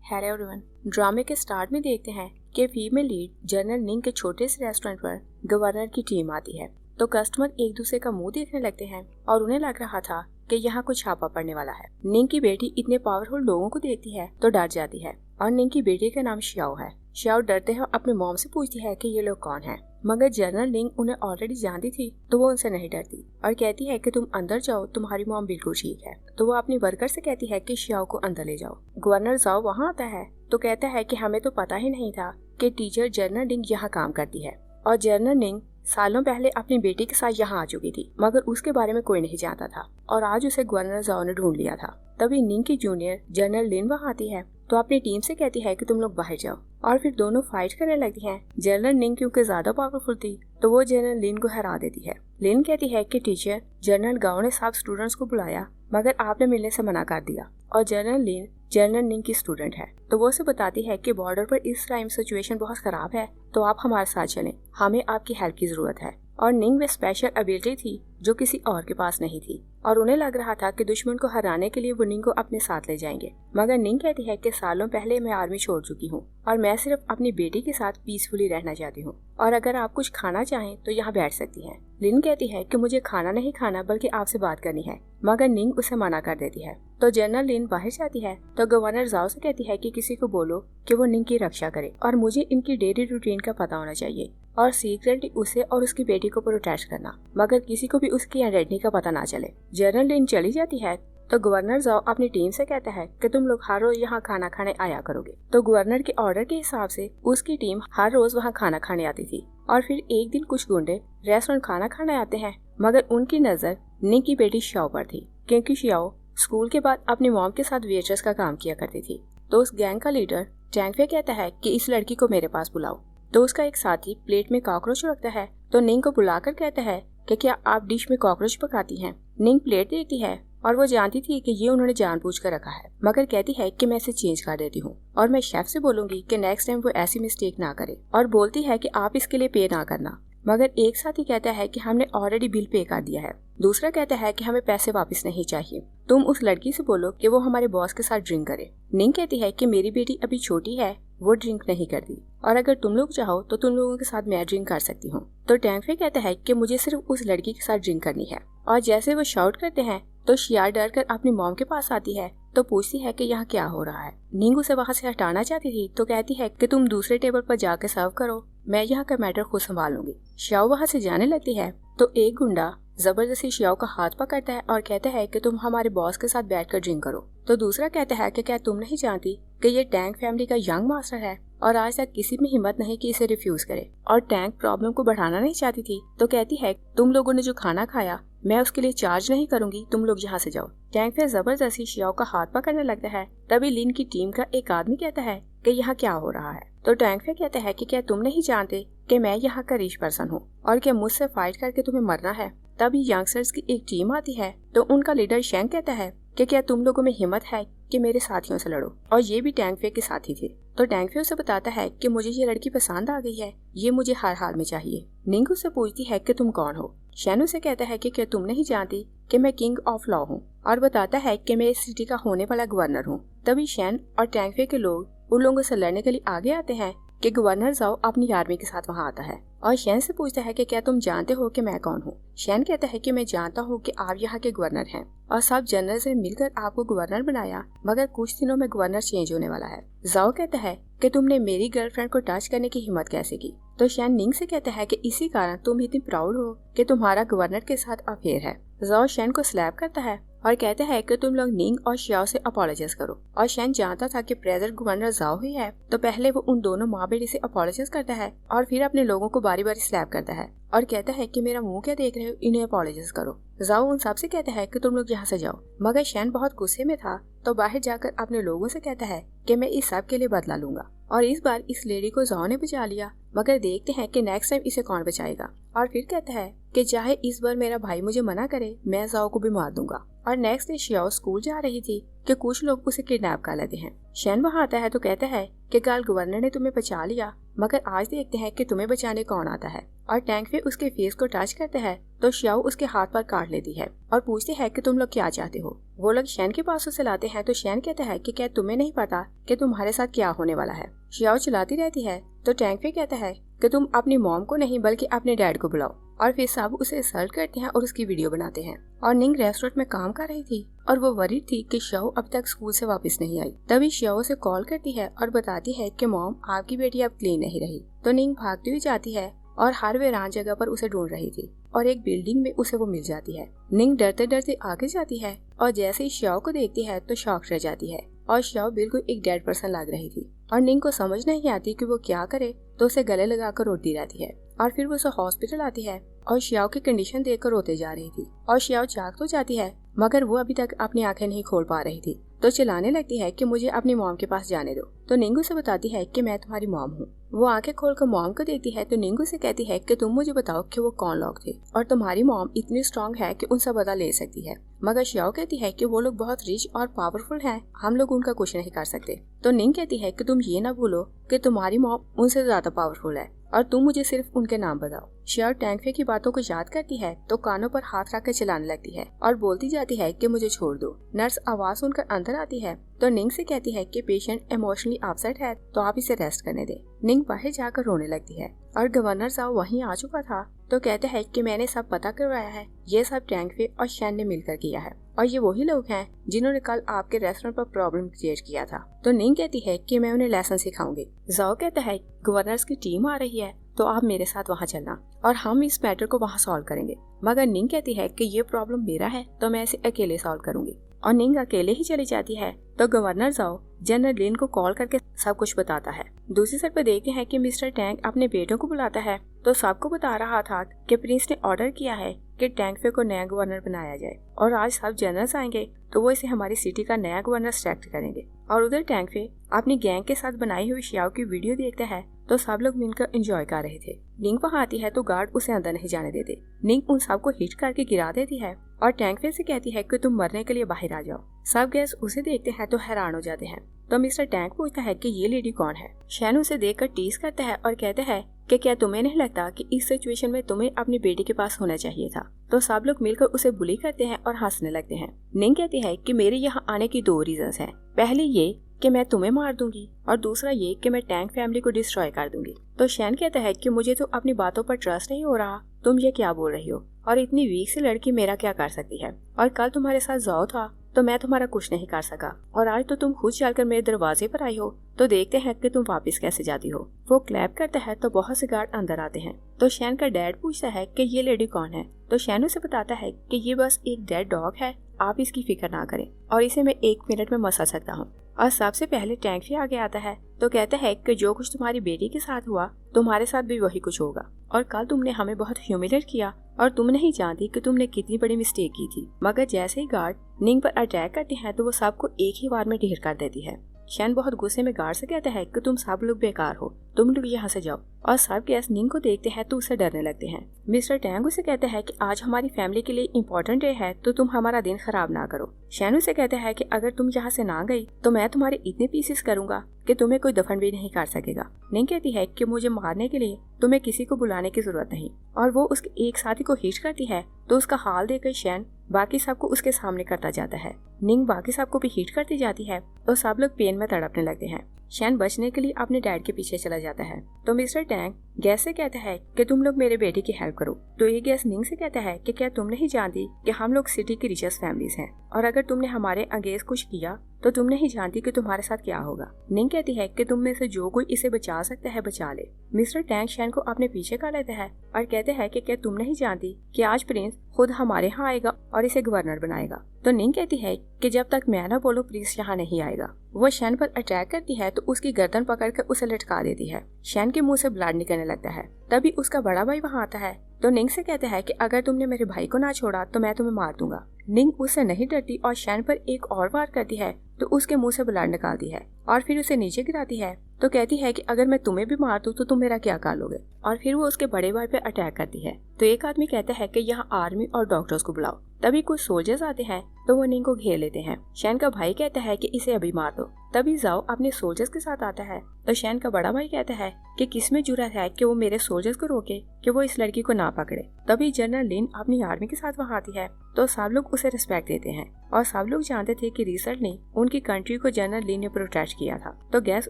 Hello everyone. ड्रामे के start में देखते हैं कि फीमेल लीड जनरल निंग के छोटे से रेस्टोरेंट पर गवर्नर की टीम आती है तो कस्टमर एक दूसरे का मुंह देखने लगते हैं और उन्हें लग रहा था कि यहाँ कुछ छापा पड़ने वाला है। निंग की बेटी इतने पावरफुल लोगों को देखती है तो डर जाती है और निंग की बेटी का नाम श्याओ है। श्याओ डरते हुए अपने मॉम से पूछती है कि ये लोग कौन हैं, मगर जनरल निंग उन्हें ऑलरेडी जानती थी तो वो उनसे नहीं डरती और कहती है कि तुम अंदर जाओ, तुम्हारी मॉम बिल्कुल ठीक है। तो वो अपनी वर्कर से कहती है कि श्याओ को अंदर ले जाओ। गवर्नर जाओ वहाँ आता है तो कहता है कि हमें तो पता ही नहीं था कि टीचर जनरल निंग यहाँ काम करती है और जनरल निंग सालों पहले अपनी बेटी के साथ यहाँ आ चुकी थी, मगर उसके बारे में कोई नहीं जानता था और आज उसे गवर्नर जाओ ने ढूंढ लिया था। तभी निंग की जूनियर जनरल लिन वहाँ आती है तो अपनी टीम से कहती है कि तुम लोग बाहर जाओ और फिर दोनों फाइट करने लगती हैं। जनरल निंग क्योंकि ज्यादा पावरफुल थी तो वो जनरल लिन को हरा देती है। लिन कहती है कि टीचर, जनरल गाओ ने सब स्टूडेंट्स को बुलाया मगर आपने मिलने से मना कर दिया और जनरल लिन जनरल निंग की स्टूडेंट है तो वो उसे बताती है कि बॉर्डर पर इस टाइम सिचुएशन बहुत खराब है तो आप हमारे साथ चलें, हमें आपकी हेल्प की जरूरत है। और निंग में स्पेशल एबिलिटी थी जो किसी और के पास नहीं थी और उन्हें लग रहा था कि दुश्मन को हराने के लिए वो निंग को अपने साथ ले जाएंगे, मगर निंग कहती है कि सालों पहले मैं आर्मी छोड़ चुकी हूँ और मैं सिर्फ अपनी बेटी के साथ पीसफुली रहना चाहती हूँ और अगर आप कुछ खाना चाहें तो यहाँ बैठ सकती हैं। लिन कहती है कि मुझे खाना नहीं खाना बल्कि आपसे बात करनी है, मगर निंग उसे मना कर देती है। तो जनरल लिन बाहर जाती है तो गवर्नर जाओ से कहती है कि किसी को बोलो कि वो निंग की रक्षा करे और मुझे इनकी डेली रूटीन का पता होना चाहिए और सीक्रेटली उसे और उसकी बेटी को प्रोटेक्ट करना, मगर किसी को भी उसकी आइडेंटिटी का पता ना चले। जनरल लिन चली जाती है तो गवर्नर जाओ अपनी टीम से कहता है कि तुम लोग हर रोज यहाँ खाना खाने आया करोगे। तो गवर्नर के ऑर्डर के हिसाब से उसकी टीम हर रोज वहाँ खाना खाने आती थी और फिर एक दिन कुछ गुंडे रेस्टोरेंट खाना खाने आते हैं, मगर उनकी नजर निंग की बेटी श्याओ पर थी क्योंकि श्याओ स्कूल के बाद अपनी मॉम के साथ वेट्रेस का काम किया करती थी। तो उस गैंग का लीडर टैंगफे कहता है कि इस लड़की को मेरे पास बुलाओ। तो उसका एक साथी प्लेट में कॉकरोच रखता है तो निंग को बुलाकर कहता है कि क्या आप डिश में कॉकरोच पकाती हैं। निंग प्लेट देखती है और वो जानती थी कि ये उन्होंने जानबूझकर रखा है, मगर कहती है कि मैं इसे चेंज कर देती हूँ और मैं शेफ से बोलूंगी कि नेक्स्ट टाइम वो ऐसी मिस्टेक ना करे और बोलती है कि आप इसके लिए पे ना करना। मगर एक साथी कहता है कि हमने ऑलरेडी बिल पे कर दिया है। दूसरा कहता है कि हमें पैसे वापस नहीं चाहिए, तुम उस लड़की से बोलो कि वो हमारे बॉस के साथ ड्रिंक करे। निंग कहती है कि मेरी बेटी अभी छोटी है, वो ड्रिंक नहीं करती और अगर तुम लोग चाहो तो तुम लोगों के साथ मैं ड्रिंक कर सकती हूँ। तो टैंगफे कहता है कि मुझे सिर्फ उस लड़की के साथ ड्रिंक करनी है और जैसे वो शाउट करते हैं तो शिया डर कर अपनी मॉम के पास आती है तो पूछती है कि यहाँ क्या हो रहा है। निंग उसे वहाँ से हटाना चाहती थी तो कहती है कि तुम दूसरे टेबल पर जाकर सर्व करो, मैं यहाँ का मैटर खुद संभाल लूंगी। श्याओ वहाँ से जाने लगती है तो एक गुंडा जबरदस्ती श्याओ का हाथ पकड़ता है और कहता है कि तुम हमारे बॉस के साथ बैठकर ड्रिंक करो। तो दूसरा कहता है कि क्या तुम नहीं जानती कि ये टैंक फैमिली का यंग मास्टर है और आज तक किसी में हिम्मत नहीं कि इसे रिफ्यूज करे और टैंक प्रॉब्लम को बढ़ाना नहीं चाहती थी। तो कहती है तुम लोगों ने जो खाना खाया मैं उसके लिए चार्ज नहीं करूंगी, तुम लोग यहाँ से जाओ। टैंक फिर जबरदस्ती श्याओ का हाथ पकड़ने लगता है। तभी लिन की टीम का एक आदमी कहता है कि यहाँ क्या हो रहा है। तो टैंक फिर कहता है कि क्या तुम नहीं जानते कि मैं यहाँ का रिच पर्सन हूँ और क्या मुझसे फाइट करके तुम्हें मरना है। तभी यंगस्टर्स की एक टीम आती है तो उनका लीडर शेंग कहता है कि क्या तुम लोगों में हिम्मत है कि मेरे साथियों से लड़ो, और ये भी टैंगफे के साथी थे। तो टैंगफे उसे बताता है कि मुझे ये लड़की पसंद आ गई है, ये मुझे हर हाल में चाहिए। निंग उससे पूछती है कि तुम कौन हो। शैन उसे कहता है कि क्या तुम नहीं जानती कि मैं किंग ऑफ लॉ हूँ और बताता है कि मैं इस सिटी का होने वाला गवर्नर हूँ। तभी शैन और टैंगफे के लोग उन लोगों से लड़ने के लिए आगे आते हैं कि गवर्नर जाओ अपनी आर्मी के साथ वहाँ आता है और शैन से पूछता है कि क्या तुम जानते हो कि मैं कौन हूँ। शैन कहता है कि मैं जानता हूँ कि आप यहाँ के गवर्नर हैं और सब जनरल से मिलकर आपको गवर्नर बनाया, मगर कुछ दिनों में गवर्नर चेंज होने वाला है। जाओ कहता है कि तुमने मेरी गर्लफ्रेंड को टच करने की हिम्मत कैसे की। तो शैन निंग से कहता है कि इसी कारण तुम इतनी प्राउड हो कि तुम्हारा गवर्नर के साथ अफेयर है। जाओ शैन को स्लैप करता है और कहता है कि तुम लोग निंग और श्याओ से अपोलोजाइज करो और शैन जानता था कि प्रेजेंट गवर्नर जाओ ही है तो पहले वो उन दोनों माँ बेटी से अपोलोजाइज करता है और फिर अपने लोगों को बारी बारी स्लैप करता है और कहता है कि मेरा मुंह क्या देख रहे हो, इन्हें अपोलोजाइज करो। जाओ उन सब से कहता है कि तुम लोग यहाँ से जाओ, मगर शैन बहुत गुस्से में था तो बाहर जाकर अपने लोगों से कहता है कि मैं इस सब के लिए बदला लूंगा और इस बार इस लेडी को जाओ ने बचा लिया, मगर देखते हैं कि नेक्स्ट टाइम इसे कौन बचाएगा। और फिर कहता है कि चाहे इस बार मेरा भाई मुझे मना करे मैं जाओ को भी मार दूंगा। और नेक्स्ट डे श्याओ स्कूल जा रही थी कि कुछ लोग उसे किडनैप कर लेते हैं। शैन वहाँ आता है तो कहता है कि कल गवर्नर ने तुम्हें बचा लिया, मगर आज देखते हैं कि तुम्हें बचाने कौन आता है। और टैंगफे उसके फेस को टच करता है तो श्याओ उसके हाथ पर काट लेती है और पूछती है कि तुम लोग क्या चाहते हो। वो लोग शैन के पास उसे लाते हैं तो शैन कहता है कि क्या तुम्हें नहीं पता कि तुम्हारे साथ क्या होने वाला है। श्याओ चिल्लाती रहती है तो टैंग फे कहता है कि तुम अपनी मॉम को नहीं बल्कि अपने डैड को बुलाओ। और फिर सब उसे इंसल्ट करते हैं और उसकी वीडियो बनाते हैं। और निंग रेस्टोरेंट में काम कर रही थी और वो वरीड थी कि श्याओ अब तक स्कूल से वापस नहीं आई। तभी श्याओ से कॉल करती है और बताती है कि मॉम आपकी बेटी अब क्लीन नहीं रही। तो निंग भागती हुई जाती है और हर वीरान जगह पर उसे ढूंढ रही थी और एक बिल्डिंग में उसे वो मिल जाती है। निंग डरते डरते आगे जाती है और जैसे ही श्याओ को देखती है तो शॉक रह जाती है और श्याओ बिल्कुल एक डेड पर्सन लग रही थी और निंग को समझ नहीं आती कि वो क्या करे तो उसे गले लगाकर रोती रहती है। और फिर वो उसे हॉस्पिटल आती है और श्याओ की कंडीशन देखकर रोते जा रही थी और श्याओ जाग तो जाती है मगर वो अभी तक अपनी आंखें नहीं खोल पा रही थी। तो चिल्लाने लगती है कि मुझे अपनी मॉम के पास जाने दो। तो निंगू से बताती है कि मैं तुम्हारी मॉम हूँ। वो आंखें खोलकर मॉम को देखती है तो निंगू से कहती है कि तुम मुझे बताओ कि वो कौन लोग थे और तुम्हारी मॉम इतनी स्ट्रांग है कि उनसे बदला ले सकती है। मगर श्याओ कहती है कि वो लोग बहुत रिच और पावरफुल हैं, हम लोग उनका कुछ नहीं कर सकते। तो निंग कहती है कि तुम ये ना भूलो कि तुम्हारी मॉम उनसे ज्यादा पावरफुल है और तुम मुझे सिर्फ उनके नाम बताओ। श्याओ टैंग फे की बातों को याद करती है तो कानों पर हाथ रख कर चिल्लाने लगती है और बोलती जाती है कि मुझे छोड़ दो। नर्स आवाज सुनकर अंदर आती है तो निंग से कहती है कि पेशेंट इमोशनली अपसेट है तो आप इसे रेस्ट करने दे। निंग बाहर जाकर रोने लगती है और गवर्नर साहब वहीं आ चुका था तो कहते हैं कि मैंने सब पता करवाया है, ये सब टैंग फे और शैन ने मिलकर किया है और ये वही लोग हैं जिन्होंने कल आपके रेस्टोरेंट पर प्रॉब्लम क्रिएट किया था। तो निंग कहती है कि मैं उन्हें लेसन सिखाऊंगी। जाओ कहता है गवर्नर्स की टीम आ रही है तो आप मेरे साथ वहाँ चलना और हम इस मैटर को वहाँ सॉल्व करेंगे। मगर निंग कहती है कि ये प्रॉब्लम मेरा है तो मैं इसे अकेले सॉल्व करूंगी और निंग अकेले ही चली जाती है। तो गवर्नर जाओ जनरल लिन को कॉल करके सब कुछ बताता है। दूसरी साइड पर देखते हैं कि मिस्टर टैंग अपने बेटों को बुलाता है तो सबको बता रहा था कि प्रिंस ने ऑर्डर किया है कि टैंग फे को नया गवर्नर बनाया जाए और आज सब जनरल्स आएंगे तो वो इसे हमारी सिटी का नया गवर्नर सेलेक्ट करेंगे। और उधर टैंग फे अपनी गैंग के साथ बनाई हुई श्याओ की वीडियो देखता है तो सब लोग मिलकर एंजॉय कर रहे थे। निंग वहाँ आती है तो गार्ड उसे अंदर नहीं जाने देते। निंग उन सबको हिट करके गिरा देती है और टैंग फे से कहती है कि तुम मरने के लिए बाहर आ जाओ। सब गेस्ट उसे देखते हैं तो हैरान हो जाते हैं। तो मिस्टर टैंग पूछता है कि ये लेडी कौन है। शैन उसे देखकर टीज करता है और कहता है कि क्या तुम्हें नहीं लगता कि इस सिचुएशन में तुम्हें अपनी बेटी के पास होना चाहिए था। तो सब लोग मिलकर उसे बुली करते हैं और हंसने लगते हैं। निंग कहती है कि मेरे यहाँ आने की दो रीजंस हैं। पहली ये कि मैं तुम्हें मार दूंगी और दूसरा ये कि मैं टैंग फैमिली को डिस्ट्रॉय कर दूंगी। तो शैन कहता है कि मुझे तो अपनी बातों पर ट्रस्ट नहीं हो रहा, तुम ये क्या बोल रही हो और इतनी वीक सी लड़की मेरा क्या कर सकती है और कल तुम्हारे साथ जाओ था तो मैं तुम्हारा कुछ नहीं कर सका और आज तो तुम खुद चलकर मेरे दरवाजे पर आई हो तो देखते हैं कि तुम वापस कैसे जाती हो। वो क्लैप करता है तो बहुत से गार्ड अंदर आते हैं। तो शैन का डैड पूछता है कि ये लेडी कौन है। तो शैन उसे बताता है कि ये बस एक डेड डॉग है, आप इसकी फिक्र ना करें और इसे मैं 1 मिनट में मसा सकता हूँ। और सबसे पहले टैंग फे आगे आता है तो कहता है कि जो कुछ तुम्हारी बेटी के साथ हुआ तुम्हारे साथ भी वही कुछ होगा और कल तुमने हमें बहुत ह्यूमिलेट किया और तुम नहीं जानती कि तुमने कितनी बड़ी मिस्टेक की थी। मगर जैसे ही गार्ड निंग पर अटैक करते हैं तो वो सबको एक ही बार में ढेर कर देती है। शैन बहुत गुस्से में गार्ड से कहता है कि तुम सब लोग बेकार हो, तुम लोग यहाँ से जाओ। और सब गेस्ट निंग को देखते हैं तो उससे डरने लगते हैं। मिस्टर टैंग उसे कहता है कि आज हमारी फैमिली के लिए इम्पोर्टेंट डे है तो तुम हमारा दिन खराब ना करो। शैन उसे कहता है कि अगर तुम यहाँ से ना गई तो मैं तुम्हारे इतने पीसेस करूंगा कि तुम्हें कोई दफन भी नहीं कर सकेगा। निंग कहती है कि मुझे मारने के लिए तुम्हें किसी को बुलाने की जरूरत नहीं और वो उसके एक साथी को हिट करती है तो उसका हाल देखकर शैन बाकी सबको उसके सामने करता जाता है। निंग बाकी सबको भी हिट करती जाती है तो सब लोग पेन में तड़पने लगते हैं। शैन बचने के लिए अपने डैड के पीछे चला जाता है। तो मिस्टर टैंग गैस से कहता है कि तुम लोग मेरे बेटे की हेल्प करो। तो ये गैस निंग से कहता है कि क्या तुम नहीं जानती कि हम लोग सिटी की रिचेस्ट फैमिलीज हैं और अगर तुमने हमारे अगेंस्ट कुछ किया तो तुम नहीं जानती कि तुम्हारे साथ क्या होगा। निंग कहती है कि तुम में से जो कोई इसे बचा सकता है बचा ले। मिस्टर टैंग शैन को अपने पीछे कर लेता है और कहते हैं कि क्या तुम नहीं जानती कि आज प्रिंस खुद हमारे यहाँ आएगा और इसे गवर्नर बनाएगा। तो निंग कहती है कि जब तक मैं ना बोलूं प्रिंस यहाँ नहीं आएगा। वो शैन पर अटैक करती है तो उसकी गर्दन पकड़कर उसे लटका देती है। शैन के मुंह से ब्लड निकलने लगता है। तभी उसका बड़ा भाई वहाँ आता है तो निंग से कहता है कि अगर तुमने मेरे भाई को ना छोड़ा तो मैं तुम्हें मार दूंगा। निंग उससे नहीं डरती और शैन पर एक और वार करती है तो उसके मुंह से ब्लड निकालती है और फिर उसे नीचे गिराती है तो कहती है कि अगर मैं तुम्हें भी मार दूं तो तुम मेरा क्या कर लोगे। और फिर वो उसके बड़े भाई पे अटैक करती है। तो एक आदमी कहता है कि यहाँ आर्मी और डॉक्टर्स को बुलाओ तभी कुछ सोल्जर्स आते हैं तो वो निंग को घेर लेते हैं। शैन का भाई कहता है कि इसे अभी मार दो। तभी जाओ अपने सोल्जर्स के साथ आता है तो शैन का बड़ा भाई कहता है कि किसमें जुर्रत है कि वो मेरे सोल्जर्स को रोके कि वो इस लड़की को ना पकड़े। तभी जनरल लिन अपनी आर्मी के साथ वहाँ आती है तो सब लोग उसे रिस्पेक्ट देते हैं और सब लोग जानते थे कि रिसेंटली उनकी कंट्री को जनरल लिन ने प्रोटेक्ट किया था। तो गेस्ट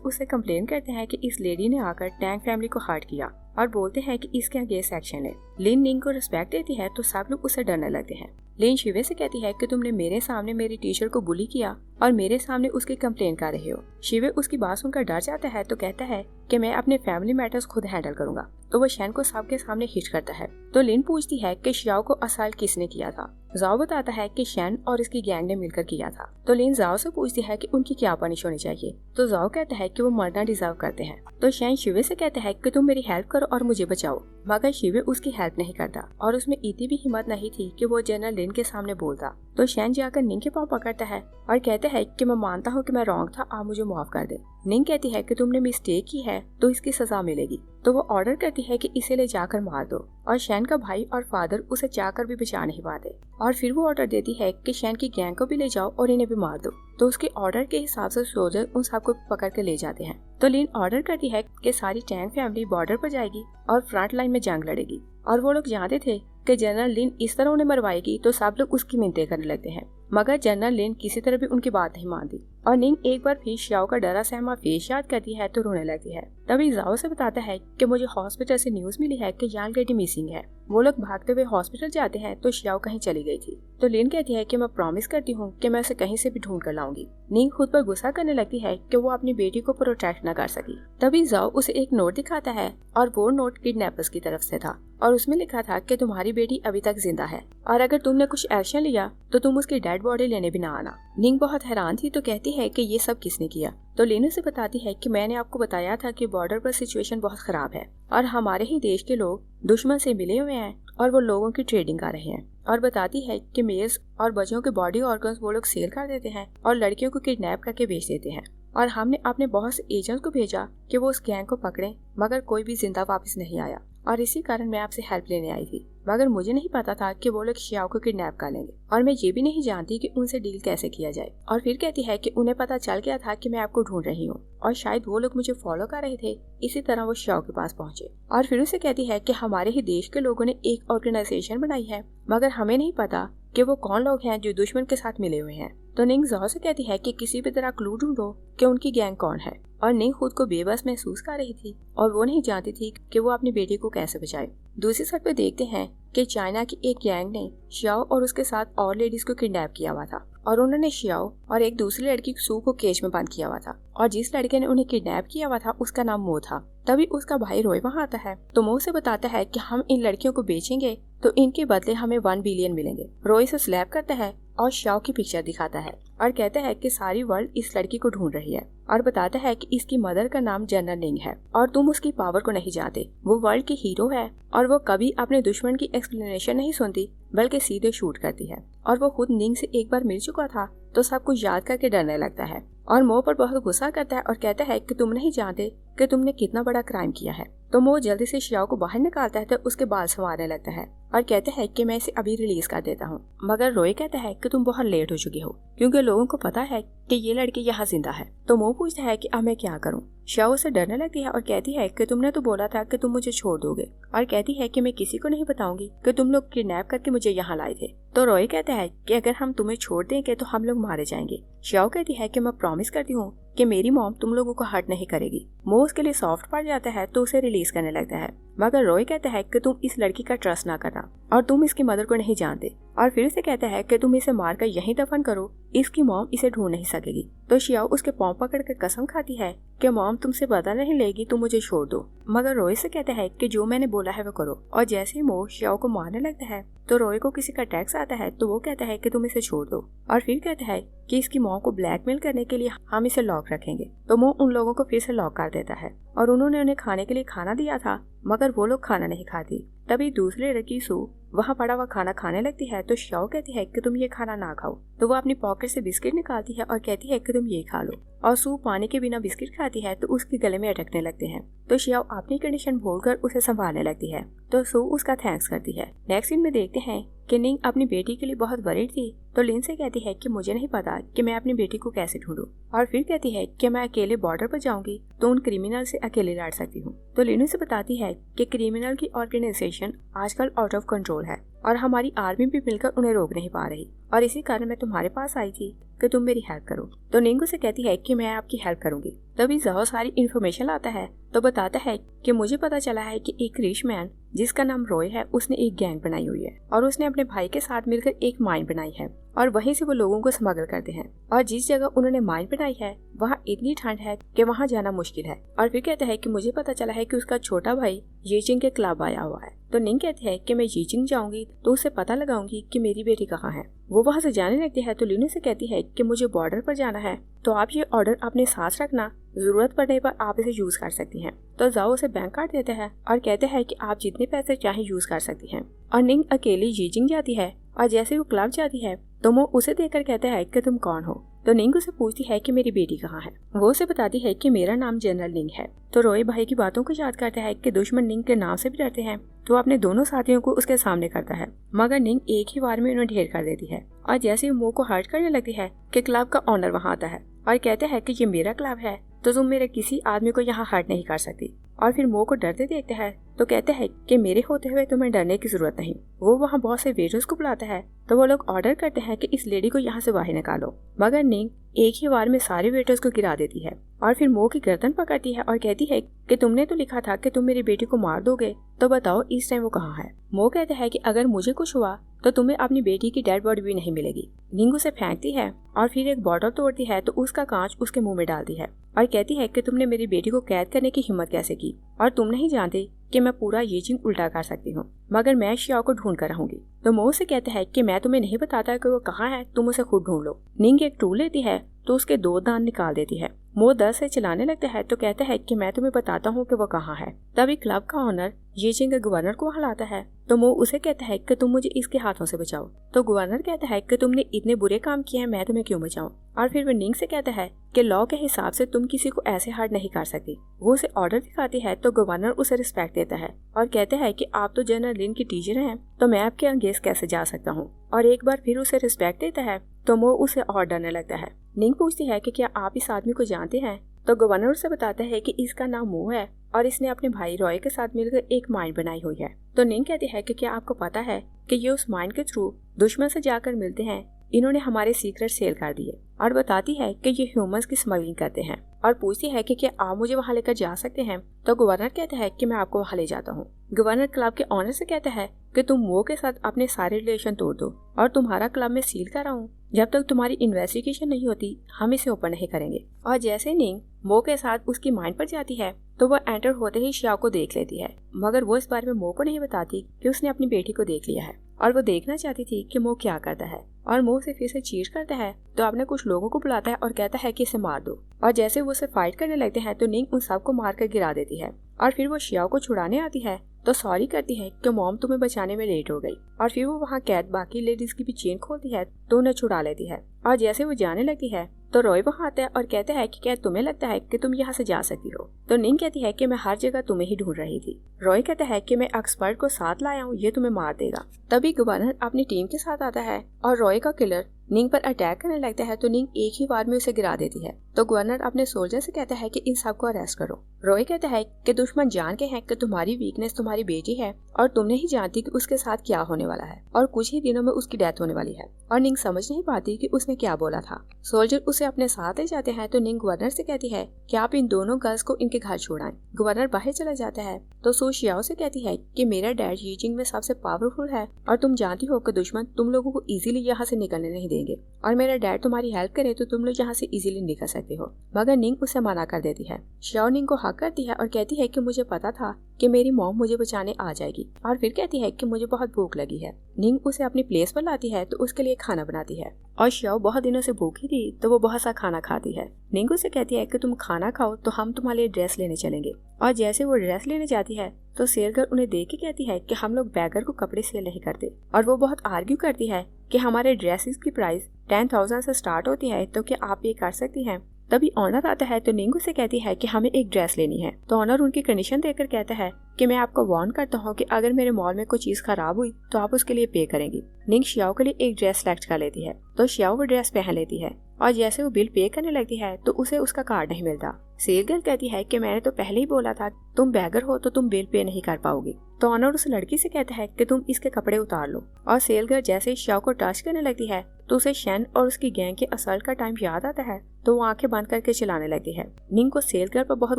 उससे कंप्लेन करते हैं कि इस लेडी ने आकर टैंक फैमिली को हर्ट किया और बोलते हैं कि इसके अगेंस्ट एक्शन ले। लिन निंग को रिस्पेक्ट देती है तो सब लोग उसे डरने लगते हैं। लिन शिवे से कहती है कि तुमने मेरे सामने मेरी टीचर को बुली किया और मेरे सामने उसकी कंप्लेन कर रहे हो। शिवे उसकी बात सुनकर डर जाता है तो कहता है कि मैं अपने फैमिली मैटर्स खुद हैंडल करूंगा। तो वो शैन को सबके सामने हिट करता है। तो लिन पूछती है कि शियाओ को असल्ट किसने किया था। जाओ बताता है कि शैन और इसकी गैंग ने मिलकर किया था। तो लिन जाओ से पूछती है कि उनकी क्या पनिश होनी चाहिए। तो जाओ कहता है कि वो मरना डिजर्व करते हैं। तो शैन शिवे से कहता है कि तुम मेरी हेल्प करो और मुझे बचाओ, मगर शिवे उसकी हेल्प नहीं करता और उसमें इतनी भी हिम्मत नहीं थी कि वो जनरल लिन के सामने बोलता। तो शैन जाकर निंग के पाँव पकड़ता है और कहता है कि मैं मानता हूँ कि मैं रॉन्ग था, आप मुझे माफ कर दे। निंग कहती है कि तुमने मिस्टेक की है तो इसकी सजा मिलेगी। तो वो ऑर्डर करती है कि इसे ले जाकर मार दो और शैन का भाई और फादर उसे जाकर भी बचा नहीं पाते। और फिर वो ऑर्डर देती है कि शैन की गैंग को भी ले जाओ और इन्हें भी मार दो। तो उसके ऑर्डर के हिसाब से सोल्जर उन सबको पकड़ के ले जाते हैं। तो लिन ऑर्डर करती है कि सारी टैंक फैमिली बॉर्डर पर जाएगी और फ्रंट लाइन में जंग लड़ेगी। और वो लोग जानते थे कि जनरल लिन इस तरह उन्हें मरवाएगी तो सब लोग उसकी मिन्नतें करने लगते हैं, मगर जनरल लिन किसी तरह भी उनकी बात नहीं मानती। और निंग एक बार फिर शियाओ का डरा सहमा फेस याद करती है तो रोने लगती है। तभी जाओ से बताता है कि मुझे हॉस्पिटल से न्यूज मिली है कि यंग लेडी मिसिंग है। वो लोग भागते हुए हॉस्पिटल जाते हैं तो शियाओ कहीं चली गई थी। तो लिन कहती है कि मैं प्रॉमिस करती हूँ कि मैं उसे कहीं से भी ढूंढ कर लाऊंगी। निंग खुद पर गुस्सा करने लगती है कि वो अपनी बेटी को प्रोटेक्ट न कर सकी। तभी जाओ उसे एक नोट दिखाता है और वो नोट किडनैपर्स की तरफ से था और उसमें लिखा था कि तुम्हारी बेटी अभी तक जिंदा है और अगर तुमने कुछ एक्शन लिया तो तुम उसकी डेड बॉडी लेने भी ना आना। निंग बहुत हैरान थी तो कहती है कि ये सब किसने किया। तो लिन उसे बताती है कि मैंने आपको बताया था कि बॉर्डर पर सिचुएशन बहुत खराब है और हमारे ही देश के लोग दुश्मन से मिले हुए हैं और वो लोगों की ट्रेडिंग कर रहे हैं। और बताती है कि मेल्स और बच्चों के बॉडी ऑर्गन्स वो लोग सेल कर देते हैं और लड़कियों को किडनैप करके बेच देते हैं। और हमने अपने बहुत से एजेंट्स को भेजा कि वो उस गैंग को पकड़ें, मगर कोई भी जिंदा वापस नहीं आया और इसी कारण मैं आपसे हेल्प लेने आई थी। मगर मुझे नहीं पता था कि वो लोग शियाओ को किडनैप कर लेंगे और मैं ये भी नहीं जानती कि उनसे डील कैसे किया जाए। और फिर कहती है कि उन्हें पता चल गया था कि मैं आपको ढूंढ रही हूँ और शायद वो लोग मुझे फॉलो कर रहे थे, इसी तरह वो शियाओ के पास पहुंचे। और फिर उसे कहती है कि हमारे ही देश के लोगों ने एक ऑर्गेनाइजेशन बनाई है, मगर हमें नहीं पता कि वो कौन लोग हैं जो दुश्मन के साथ मिले हुए हैं। तो निंग जाओ से कहती है कि किसी भी तरह क्लू ढूंढो कि उनकी गैंग कौन है। और निंग खुद को बेबस महसूस कर रही थी और वो नहीं जानती थी कि वो अपनी बेटी को कैसे बचाए। दूसरी साइड पे देखते हैं कि चाइना की एक गैंग ने शियाओ और उसके साथ और लेडीज को किडनैप किया हुआ था और उन्होंने शियाओ और एक दूसरी लड़की सू को केज में बंद किया हुआ था और जिस लड़के ने उन्हें किडनैप किया हुआ था उसका नाम मो था। तभी उसका भाई रोय वहाँ आता है तो मो से बताता है कि हम इन लड़कियों को बेचेंगे तो इनके बदले हमें 1 बिलियन मिलेंगे। रोय से स्लैप करता है और शियाओ की पिक्चर दिखाता है और कहता है कि सारी वर्ल्ड इस लड़की को ढूंढ रही है और बताता है कि इसकी मदर का नाम जनरल निंग है और तुम उसकी पावर को नहीं जानते। वो वर्ल्ड की हीरो है और वो कभी अपने दुश्मन की एक्सप्लेनेशन नहीं सुनती बल्कि सीधे शूट करती है। और वो खुद निंग से एक बार मिल चुका था तो सब कुछ याद करके डरने लगता है और मो पर बहुत गुस्सा करता है और कहता है कि तुम नहीं जानते कि तुमने कितना बड़ा क्राइम किया है। तो मो जल्दी से शियाओ को बाहर निकालता है तो उसके बाल संवारने लगता है और कहता है कि मैं इसे अभी रिलीज कर देता हूँ। मगर रोय कहता है कि तुम बहुत लेट हो चुकी हो क्योंकि लोगों को पता है कि ये लड़की यहाँ जिंदा है। तो मो पूछता है कि अब मैं क्या करूँ। शियाओ से डरने लगती है और कहती है कि तुमने तो बोला था कि तुम मुझे छोड़ दोगे और कहती है कि मैं किसी को नहीं बताऊंगी कि तुम लोग किडनैप करके मुझे यहाँ लाए थे। तो रॉय कहता है कि अगर हम तुम्हें छोड़ देंगे तो हम लोग मारे जाएंगे। शियाओ कहती है कि मैं प्रॉमिस करती हूँ कि मेरी मॉम तुम लोगों को हर्ट नहीं करेगी। मो उसके लिए सॉफ्ट पड़ जाता है तो उसे रिलीज करने लगता है, मगर रॉय कहता है कि तुम इस लड़की का ट्रस्ट ना करना और तुम इसकी मदर को नहीं जानते और फिर से कहता है कि तुम इसे मारकर यहीं दफन करो, इसकी मॉम इसे ढूंढ नहीं सकेगी। तो शियाओ उसके पांव पकड़ कर कसम खाती है कि मॉम तुमसे बदला नहीं लेगी, तुम मुझे छोड़ दो। मगर रॉय से कहता है कि जो मैंने बोला है वो करो। और जैसे ही मो शियाओ को मारने लगता है तो रॉय को किसी का टैक्स आता है तो वो कहता है कि तुम इसे छोड़ दो और फिर कहता है कि इसकी मॉम को ब्लैकमेल करने के लिए हम इसे लॉक रखेंगे। तो मो उन लोगों को फिर से लॉक कर देता है और उन्होंने उन्हें खाने के लिए खाना दिया था मगर वो लोग खाना नहीं खाती। तभी दूसरी लड़की सू वहाँ पड़ा हुआ खाना खाने लगती है तो शियाओ कहती है कि तुम ये खाना ना खाओ। तो वो अपनी पॉकेट से बिस्किट निकालती है और कहती है कि तुम ये खा लो और सू पानी के बिना बिस्किट खाती है तो उसके गले में अटकने लगते हैं। तो शियाओ अपनी कंडीशन भूलकर उसे संभालने लगती है तो सू उसका थैंक्स करती है। नेक्स्ट सीन में देखते हैं कि निंग अपनी बेटी के लिए बहुत वरीड थी तो लिन से कहती है कि मुझे नहीं पता कि मैं अपनी बेटी को कैसे ढूंढूं, और फिर कहती है कि मैं अकेले बॉर्डर पर जाऊंगी तो उन क्रिमिनल से अकेले लड़ सकती हूँ। तो लिन उसे बताती है कि क्रिमिनल की ऑर्गेनाइजेशन आजकल आउट ऑफ कंट्रोल है और हमारी आर्मी भी मिलकर उन्हें रोक नहीं पा रही, और इसी कारण मैं तुम्हारे पास आई थी कि तुम मेरी हेल्प करो। तो निंग उसे कहती है कि मैं आपकी हेल्प करूंगी। तभी ज़ाओ सारी इन्फॉर्मेशन लाता है तो बताता है कि मुझे पता चला है कि एक रिच मैन जिसका नाम रॉय है उसने एक गैंग बनाई हुई है और उसने अपने भाई के साथ मिलकर एक माइन बनाई है और वहीं से वो लोगों को स्मगल करते हैं। और जिस जगह उन्होंने माइन बनाई है वहाँ इतनी ठंड है कि वहाँ जाना मुश्किल है। और फिर कहता है कि मुझे पता चला है कि उसका छोटा भाई यीचिंग के क्लब आया हुआ है। तो निंग कहती है कि मैं यीचिंग जाऊंगी तो उससे पता लगाऊंगी कि मेरी बेटी कहाँ है। वो वहाँ से जाने लगती है तो लिनू से कहती है कि मुझे बॉर्डर पर जाना है तो आप ये ऑर्डर अपने साथ रखना, जरूरत पड़ने पर आप इसे यूज कर सकती हैं। तो जाओ उसे बैंक कार्ड देते हैं और कहते हैं कि आप जितने पैसे चाहे यूज कर सकती हैं। और निंग अकेली यीचिंग जाती है और जैसे वो क्लब जाती है तो वो उसे देखकर कहता है कि तुम कौन हो। तो निंग उसे पूछती है कि मेरी बेटी कहाँ है। वो उसे बताती है कि मेरा नाम जनरल निंग है। तो रॉय भाई की बातों को याद करता है कि दुश्मन निंग के नाम से भी डरते हैं तो अपने दोनों साथियों को उसके सामने करता है, मगर निंग एक ही बार में उन्हें ढेर कर देती है। और जैसे वो को हर्ट करने लगती है कि क्लब का ऑनर वहाँ आता है और कहते हैं कि ये मेरा क्लब है तो तुम मेरे किसी आदमी को यहाँ हर्ट नहीं कर सकती। और फिर मो को डरते देखते हैं तो कहते हैं कि मेरे होते हुए तुम्हें डरने की जरूरत नहीं। वो वहाँ बहुत से वेटर्स को बुलाता है तो वो लोग ऑर्डर करते हैं कि इस लेडी को यहाँ से बाहर निकालो, मगर निंग एक ही बार में सारे वेटर्स को गिरा देती है और फिर मो की गर्दन पकड़ती है और कहती है कि तुमने तो लिखा था कि तुम मेरी बेटी को मार दोगे, तो बताओ इस टाइम वो कहाँ है। मो कहता है कि अगर मुझे कुछ हुआ तो तुम्हें अपनी बेटी की डेड बॉडी भी नहीं मिलेगी। निंग उसे फेंकती है और फिर एक बॉटल तोड़ती है तो उसका कांच उसके मुंह में डालती है और कहती है कि तुमने मेरी बेटी को कैद करने की हिम्मत कैसे की, और तुम नहीं जानते कि मैं पूरा यीचिंग उल्टा कर सकती हूँ, मगर मैं शियाओ को ढूंढ कर रहूंगी। तो मो से कहता है कि मैं तुम्हें नहीं बताता कि वो कहाँ है, तुम उसे खुद ढूंढ लो। निंग एक टूल लेती है तो उसके 2 दांत निकाल देती है। मो 10 से चलाने लगता है तो कहता है कि मैं तुम्हें बताता हूँ कि वो कहाँ है। तभी क्लब का ऑनर यीचिंग के गवर्नर को वहाँ लाता है तो मो उसे कहता है कि तुम मुझे इसके हाथों से बचाओ। तो गवर्नर कहता है कि तुमने इतने बुरे काम किए हैं, मैं तुम्हें क्यों बचाऊं। और फिर वो निंग से कहता है कि लॉ के हिसाब से तुम किसी को ऐसे हर्ट नहीं कर सकती। वो उसे ऑर्डर दिखाती है तो गवर्नर उसे रिस्पेक्ट देता है और कहता है कि आप तो जनरल लिन की टीचर हैं तो मैं आपके अगेंस्ट कैसे जा सकता हूँ, और एक बार फिर उसे रिस्पेक्ट देता है तो वो उसे और डरने लगता है। निंग पूछती है कि क्या आप इस आदमी को जानते हैं। तो गवर्नर उसे बताता है कि इसका नाम मो है और इसने अपने भाई रॉय के साथ मिलकर एक माइन बनाई हुई है। तो निंग कहती है कि क्या आपको पता है कि ये उस माइन के थ्रू दुश्मन से जाकर मिलते हैं, इन्होंने हमारे सीक्रेट सेल कर दिए। और बताती है कि ये ह्यूमंस की स्मगलिंग करते हैं और पूछती है कि क्या आप मुझे वहाँ लेकर जा सकते हैं। तो गवर्नर कहता है कि मैं आपको वहाँ ले जाता हूँ। गवर्नर क्लब के ऑनर से कहता है कि तुम वो के साथ अपने सारे रिलेशन तोड़ दो और तुम्हारा क्लब में सील कर रहा हूँ, जब तक तुम्हारी इन्वेस्टिगेशन नहीं होती हम इसे ओपन नहीं करेंगे। और जैसे निंग मो के साथ उसकी माइंड पर जाती है तो वह एंटर होते ही शियाओ को देख लेती है, मगर वो इस बारे में मो को नहीं बताती कि उसने अपनी बेटी को देख लिया है और वो देखना चाहती थी कि मो क्या करता है। और मो से फिर से चीट करता है तो अपने कुछ लोगों को बुलाता है और कहता है कि इसे मार दो। और जैसे वो उसे फाइट करने लगते हैं तो निंग उन सबको मारकर गिरा देती है और फिर वो शियाओ को छुड़ाने आती है तो सॉरी करती है कि मॉम तुम्हें बचाने में लेट हो गई। और फिर वो वहाँ कैद बाकी लेडीज की भी चेन खोलती है तो उन्हें छुड़ा लेती है। और जैसे वो जाने लगती है तो रॉय वहाँ आता है और कहता है कि क्या तुम्हें लगता है कि तुम यहाँ से जा सकती हो। तो निंग कहती है कि मैं हर जगह तुम्हें ही ढूंढ रही थी। रॉय कहता है कि मैं एक्सपर्ट को साथ लाया हूँ, ये तुम्हें मार देगा। तभी गवर्नर अपनी टीम के साथ आता है और रॉय का किलर निंग पर अटैक करने लगता है तो निंग एक ही बार में उसे गिरा देती है। तो गवर्नर अपने सोल्जर से कहता है कि इन सबको अरेस्ट करो। रॉय कहता है कि दुश्मन जान के हैं कि तुम्हारी वीकनेस तुम्हारी बेटी है और तुम नहीं जानती कि उसके साथ क्या होने वाला है और कुछ ही दिनों में उसकी डेथ होने वाली है। और निंग समझ नहीं पाती कि उसने क्या बोला था। सोल्जर उसे अपने साथ ले जाते हैं तो निंग गवर्नर से कहती है कि आप इन दोनों गर्ल्स को इनके घर छोड़ाएं। गवर्नर बाहर चला जाता है तो सू शियाओ से कहती है कि मेरा डैड यीचिंग में सबसे पावरफुल है और तुम जानती हो कि दुश्मन तुम लोगों को इजीली यहाँ से निकलने नहीं देंगे, और मेरा डैड तुम्हारी हेल्प करे तो तुम लोग यहाँ से इजीली निकल सकते हो। मगर निंग उसे मना कर देती है। शियाओ निंग को हक करती है और कहती है कि मुझे पता था कि मेरी मॉम मुझे बचाने आ जाएगी, और फिर कहती है कि मुझे बहुत भूख लगी है। निंग उसे अपनी प्लेस पर लाती है तो उसके लिए खाना बनाती है और शियाओ बहुत दिनों से भूखी थी तो वो बहुत सा खाना खाती है। निंग उसे कहती है कि तुम खाना खाओ तो हम तुम्हारे लिए ड्रेस लेने चलेंगे। और जैसे वो ड्रेस लेने जाती है तो सेलगर उन्हें देख के कहती है कि हम लोग बैगर को कपड़े सेल नहीं करते, और वो बहुत आर्ग्यू करती है कि हमारे ड्रेसेस की प्राइस 10,000 से स्टार्ट होती है तो क्या आप ये कर सकती हैं। तभी ऑनर आता है तो निंग उसे कहती है कि हमें एक ड्रेस लेनी है। तो ऑनर उनकी कंडीशन देकर कहता है कि मैं आपको वार्न करता हूँ कि अगर मेरे मॉल में कोई चीज खराब हुई तो आप उसके लिए पे करेंगी। निंग शियाओ के लिए एक ड्रेस सेलेक्ट कर लेती है तो शियाओ वो ड्रेस पहन लेती है और जैसे वो बिल पे करने लगती है तो उसे उसका कार्ड नहीं मिलता। सेल गर्ल कहती है कि मैंने तो पहले ही बोला था तुम बैगर हो तो तुम बिल पे नहीं कर पाओगी। तो ऑनर उस लड़की से कहता है कि तुम इसके कपड़े उतार लो और सेल गर्ल जैसे ही शियाओ को टच करने लगती है तो उसे शेन और उसकी गैंग के असल्ट का टाइम याद आता है तो वो आंखें बंद करके चिल्लाने लगती है। निंग को सेल गर्ल पर बहुत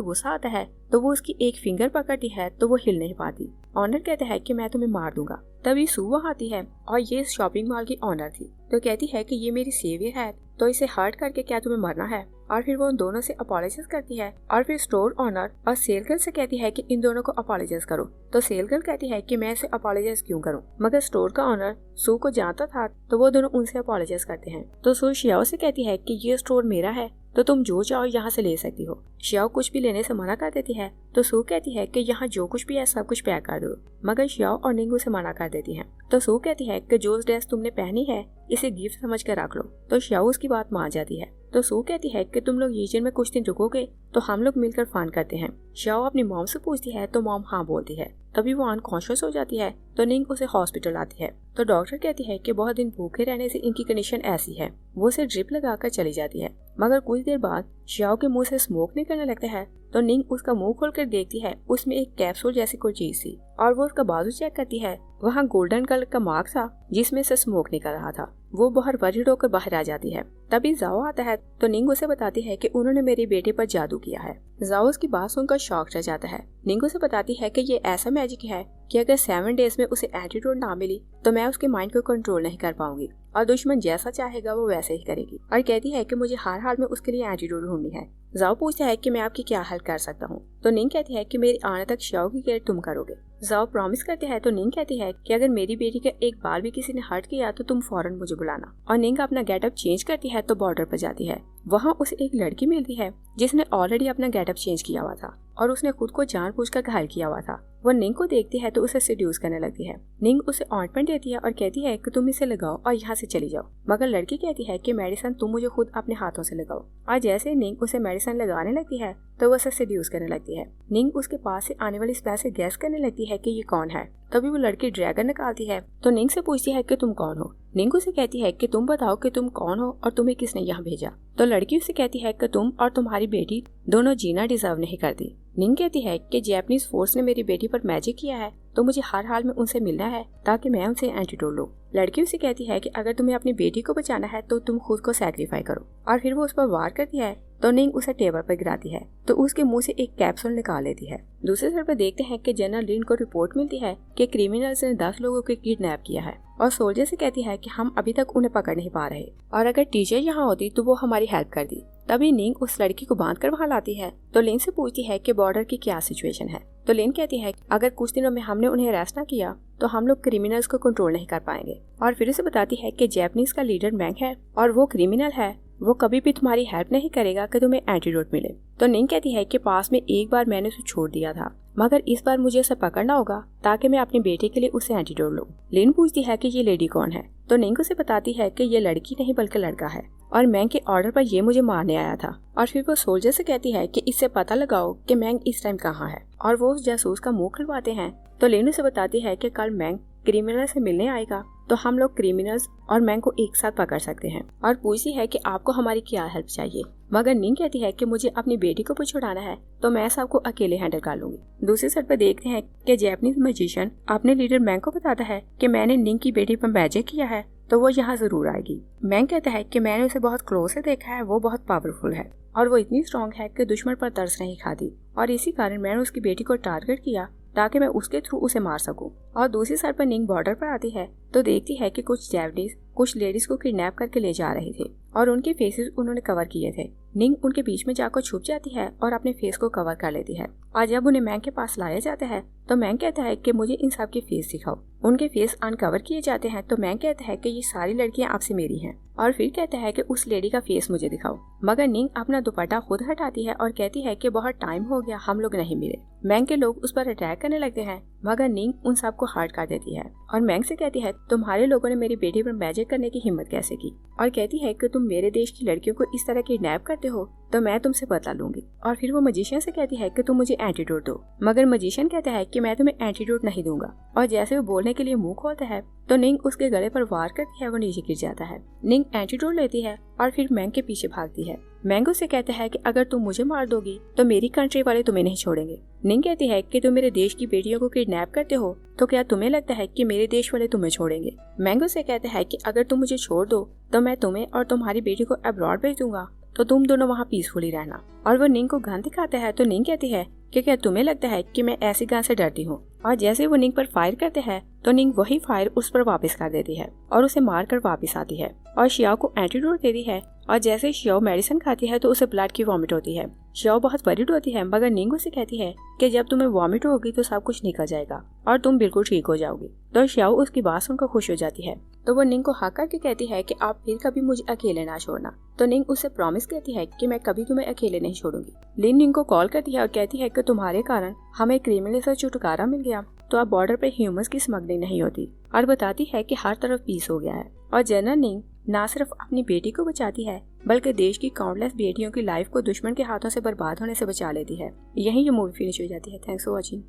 गुस्सा आता है तो वो उसकी एक फिंगर पकड़ती है तो वो हिल नहीं पाती। ऑनर कहता है कि मैं तुम्हें मार दूंगा। तभी सू वहाँ आती है और ये इस शॉपिंग मॉल की ऑनर थी तो कहती है कि ये मेरी सेवियर है तो इसे हर्ट करके क्या तुम्हें मरना है। और फिर वो उन दोनों से अपॉलोजाइज करती है और फिर स्टोर ऑनर और सेल गर्ल से कहती है कि इन दोनों को अपॉलोजाइज करो। तो सेल गर्ल कहती है कि मैं इसे अपॉलोजाइज क्यों करूं, मगर स्टोर का ऑनर सू को जानता था तो वो दोनों उनसे अपॉलोजाइज करते हैं। तो सू शियाओ से कहती है कि ये स्टोर मेरा है तो तुम जो चाहो यहाँ से ले सकती हो। शियाओ कुछ भी लेने से मना कर देती है तो सू कहती है कि यहाँ जो कुछ भी है सब कुछ पैक कर दो, मगर शियाओ और निंग उसे मना कर देती हैं। तो सू कहती है कि जो ड्रेस तुमने पहनी है इसे गिफ्ट समझ कर रख लो। तो शियाओ उसकी बात मान जाती है। तो सू कहती है कि तुम लोग रीजन में कुछ दिन रुकोगे तो हम लोग मिलकर फन करते हैं। शियाओ अपनी मॉम से पूछती है तो मॉम हाँ बोलती है। तभी वो अनकॉन्शियस हो जाती है तो निंग उसे हॉस्पिटल आती है। तो डॉक्टर कहती है कि बहुत दिन भूखे रहने से इनकी कंडीशन ऐसी है। वो उसे ड्रिप लगाकर चली जाती है, मगर कुछ देर बाद शियाओ के मुंह से स्मोक निकलने लगता है तो निंग उसका मुंह खोलकर देखती है उसमें एक कैप्सूल जैसी कोई चीज थी और वो उसका बाजू चेक करती है, वहाँ गोल्डन कलर का मार्क था जिसमें से स्मोक निकल रहा था। वो बाहर वरीड होकर बाहर आ जाती है। तभी जाओ आता है तो निंग उसे बताती है कि उन्होंने मेरी बेटी पर जादू किया है। जाओ उसकी बात सुनकर शॉक रह जाता है। निंग उसे बताती है कि ये ऐसा मैजिक है कि अगर 7 डेज में उसे एंटीडोट ना मिली तो मैं उसके माइंड को कंट्रोल नहीं कर पाऊंगी और दुश्मन जैसा चाहेगा वो वैसे ही करेगी। और कहती है कि मुझे हर हाल में उसके लिए एंटीडोट ढूंढनी है। जाओ पूछता है कि मैं आपकी क्या हेल्प कर सकता हूँ। तो निंग कहती है कि मेरी आने तक शियाओ की केयर तुम करोगे। जाओ प्रॉमिस करते हैं तो निंग कहती है कि अगर मेरी बेटी का एक बाल भी किसी ने हर्ट किया तो तुम फौरन मुझे बुलाना। और निंग अपना गेटअप चेंज करती है तो बॉर्डर पर जाती है। वहाँ उसे एक लड़की मिलती है जिसने ऑलरेडी अपना गेटअप चेंज किया हुआ था और उसने खुद को जानबूझकर घायल किया हुआ था। वो निंग को देखती है तो उसे सेड्यूस करने लगती है। निंग उसे ऑइंटमेंट देती है और कहती है कि तुम इसे लगाओ और यहाँ से चली जाओ, मगर लड़की कहती है कि मेडिसिन तुम मुझे खुद अपने हाथों से लगाओ। और जैसे निंग उसे मेडिसिन लगाने लगती है तो वो उसे सेड्यूस करने लगती है। निंग उसके पास से आने वाली स्मेल से गैस करने लगती है कि ये कौन है। तभी वो लड़की ड्रैगन निकालती है तो निंग से पूछती है कि तुम कौन हो। निंग उसे कहती है कि तुम बताओ कि तुम कौन हो और तुम्हें किसने यहाँ भेजा। तो लड़की उसे कहती है कि तुम और तुम्हारी बेटी दोनों जीना डिजर्व नहीं करती। निंग कहती है कि जैपनीज फोर्स ने मेरी बेटी पर मैजिक किया है तो मुझे हर हाल में उनसे मिलना है ताकि मैं उनसे एंटीडोट लूं। लड़की उसे कहती है कि अगर तुम्हें अपनी बेटी को बचाना है तो तुम खुद को सैक्रिफाई करो। और फिर वो उस पर वार करती है तो निंग उसे टेबल पर गिराती है तो उसके मुंह से एक कैप्सूल निकाल लेती है। दूसरी साइड पर देखते हैं कि जनरल लिन को रिपोर्ट मिलती है कि क्रिमिनल्स ने 10 लोगों को किडनैप किया है और सोल्जर से कहती है कि हम अभी तक उन्हें पकड़ नहीं पा रहे और अगर टीचर यहाँ होती तो वो हमारी हेल्प कर दी। तभी निंग उस लड़की को बांध कर वहाँ लाती है तो लिन से पूछती है कि बॉर्डर की क्या सिचुएशन है। तो लिन कहती है अगर कुछ दिनों में हमने उन्हें अरेस्ट ना किया तो हम लोग क्रिमिनल्स को कंट्रोल नहीं कर पाएंगे। और फिर उसे बताती है कि जैपनीज का लीडर मैंग है और वो क्रिमिनल है, वो कभी भी तुम्हारी हेल्प नहीं करेगा कि तुम्हें एंटीडोट मिले। तो निंग कहती है कि पास में एक बार मैंने उसे छोड़ दिया था, मगर इस बार मुझे उसे पकड़ना होगा ताकि मैं अपने बेटे के लिए उसे एंटीडोट लूं। लिन पूछती है कि ये लेडी कौन है। तो निंग उसे बताती है कि ये लड़की नहीं बल्कि लड़का है और मैंग के ऑर्डर पर ये मुझे मारने आया था। और फिर वो सोल्जर से कहती है कि इससे पता लगाओ कि मैंग इस टाइम कहाँ है और वो उस जासूस का मुंह खुलवाते हैं। तो लिन उसे बताती है कि कल मैंग क्रिमिनल से मिलने आएगा तो हम लोग क्रिमिनल्स और मैंग को एक साथ पकड़ सकते हैं और पूछती है कि आपको हमारी क्या हेल्प चाहिए। मगर निंग कहती है कि मुझे अपनी बेटी को छुड़ाना है तो मैं सबको अकेले हैंडल कर लूंगी। दूसरी साइड पर देखते हैं कि जैपनीज मैजिशियन अपने लीडर मैंग को बताता है कि मैंने निंग की बेटी पर मैजिक किया है तो वो यहाँ जरूर आएगी। मैंग कहता है कि मैंने उसे बहुत क्लोज से देखा है, वो बहुत पावरफुल है और वो इतनी स्ट्रॉन्ग है कि दुश्मन पर तरस नहीं खाती और इसी कारण मैंने उसकी बेटी को टारगेट किया ताकि मैं उसके थ्रू उसे मार सकूं। और दूसरी साइड पर निंग बॉर्डर पर आती है तो देखती है कि कुछ जैपनीज कुछ लेडीज को किडनैप करके ले जा रहे थे और उनके फेसेस उन्होंने कवर किए थे। निंग उनके बीच में जाकर छुप जाती है और अपने फेस को कवर कर लेती है और जब उन्हें मैंग के पास लाया जाता है तो मैंग कहता है कि मुझे इन सब के फेस दिखाओ। उनके फेस अनकवर किए जाते हैं तो मैंग कहता है कि ये सारी लड़कियां आपसे मेरी हैं और फिर कहता है कि उस लेडी का फेस मुझे दिखाओ। मगर निंग अपना दुपट्टा खुद हटाती है और कहती है कि बहुत टाइम हो गया हम लोग नहीं मिले। मैंग के लोग उस पर अटैक करने लगते हैं, मगर निंग उन सबको हार्ट कर देती है और मैंग से कहती है तुम्हारे लोगों ने मेरी बेटी पर मैजिक करने की हिम्मत कैसे की, और कहती है कि तुम मेरे देश की लड़कियों को इस तरह किडनैप करते हो तो मैं तुमसे बदला लूंगी। और फिर वो मजिशियन से कहती है कि तुम मुझे एंटीडोट दो, मगर मजिशियन कहता है कि मैं तुम्हें एंटीडोट नहीं दूंगा। और जैसे वो बोलने के लिए मुंह खोलता है तो निंग उसके गले पर वार करती है, वो नीचे गिर जाता है। निंग एंटीडोट लेती है और फिर मैंग के पीछे भागती है। मैंग उससे कहता है कि अगर तुम मुझे मार दोगी तो मेरी कंट्री वाले तुम्हें नहीं छोड़ेंगे। निंग कहती है कि तुम मेरे देश की बेटियों को किडनैप करते हो तो क्या तुम्हें लगता है कि मेरे देश वाले तुम्हें छोड़ेंगे। मैंग उससे कहता है कि अगर तुम मुझे छोड़ दो तो मैं तुम्हें और तुम्हारी बेटी को अब्रॉड भेज दूंगा, तो तुम दोनों वहाँ पीसफुली रहना। और वो निंग को गन दिखाता है तो निंग कहती है कि क्या तुम्हें लगता है कि मैं ऐसी गन से डरती हूँ। और जैसे वो निंग पर फायर करते हैं तो निंग वही फायर उस पर वापस कर देती है और उसे मार कर वापस आती है और शियाओ को एंटीडोट देती है। और जैसे शियाओ मेडिसिन खाती है तो उसे ब्लड की वॉमिट होती है। शियाओ बहुत वरीड होती है, मगर निंग उसे कहती है कि जब तुम्हें वॉमिट होगी तो सब कुछ निकल जाएगा और तुम बिल्कुल ठीक हो जाओगी। तो शियाओ उसकी बात सुनकर खुश हो जाती है। तो वो निंग को हक करके कहती है कि आप फिर कभी मुझे अकेले ना छोड़ना। तो निंग उससे प्रॉमिस करती है कि मैं कभी तुम्हें अकेले नहीं छोड़ूंगी। लिन निंग को कॉल करती है और कहती है कि तुम्हारे कारण हमें क्रिमिनल से छुटकारा मिल गया, तो अब बॉर्डर पे ह्यूमंस की स्मगलिंग नहीं होती। और बताती है कि हर तरफ पीस हो गया है। और जनरल निंग न सिर्फ अपनी बेटी को बचाती है बल्कि देश की काउंटलेस बेटियों की लाइफ को दुश्मन के हाथों से बर्बाद होने से बचा लेती है। यहीं ये मूवी फिनिश हो जाती है। Thanks for watching.